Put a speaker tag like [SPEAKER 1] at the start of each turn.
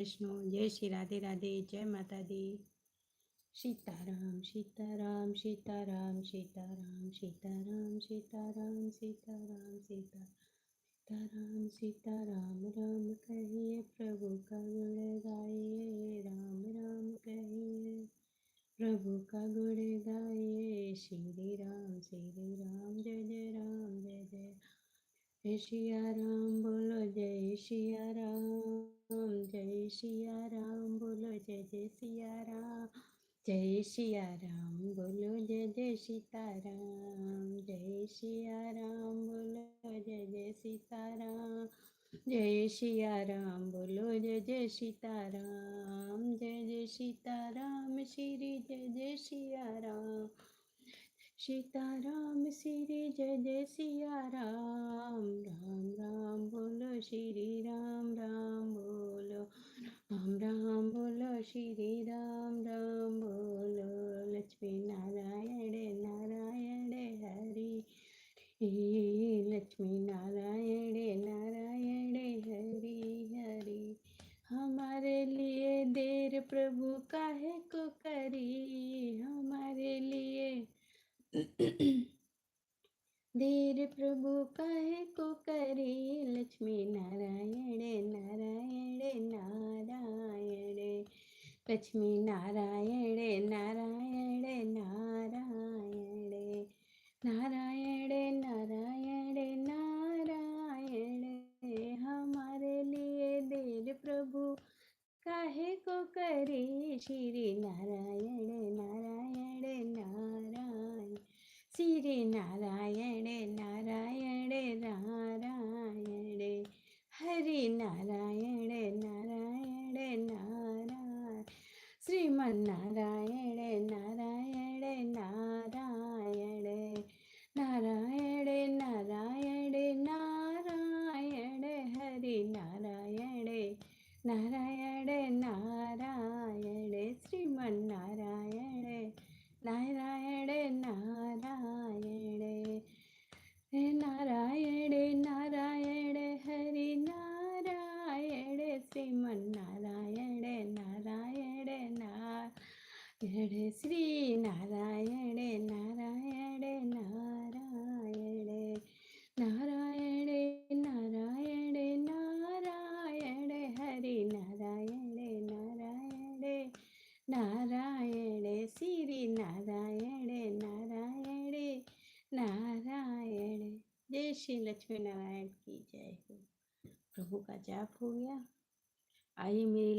[SPEAKER 1] कृष्ण। जय श्री राधे राधे। जय माता दी। सीताराम सीताराम सीताराम सीताराम सीताराम सीताराम सीताराम सीताराम सीताराम राम कहिए प्रभु का गुण गाइए। राम राम कहिए प्रभु का गुण गाइए। श्री राम जय जय राम जय जय। जय सिया राम बोलो जय सिया राम। जय सिया राम बोलो जय जय सिया राम। जय सिया राम बोलो जय जय सीताराम। जय सिया राम बोलो जय जय सीताराम। जय सिया राम बोलो जय जय सीताराम। जय जय सीताराम श्री जय जय सिया राम। सीताराम श्री जय जय सिया राम। राम राम बोलो श्री राम बोलो। राम राम बोलो श्री राम बोलो। लक्ष्मी नारायण नारायण हरि लक्ष्मी नारायण नारायण हरि हरि। हमारे लिए देर प्रभु काहे को करी। हमारे लिए देर प्रभु काहे को करे। लक्ष्मी नारायण नारायण नारायण। लक्ष्मी नारायण नारायण नारायण। नारायण नारायण नारायण। हमारे लिए देर प्रभु काहे को करे। श्री नारायण नारायण नारायण। श्री नारायण नारायण नारायण। हरि नारायण नारायण नारायण। श्रीमन नारायण नारायण नारायण। नारायण नारायण नारायण। हरि नारायण नारायण नारायण। श्रीमन नारायण नारायण नारायण। नारायण नारायण हरि नारायण। श्रीमन नारायण नारायण नारायण। श्री नारायण नारायण नारायण। नारायण नारायण नारायण हरि नारायण नारायण नारायण। श्री नारायण नारायण नारायण। जय श्री लक्ष्मी नारायण की जय हो। प्रभु का जाप हो गया। आइए मेरी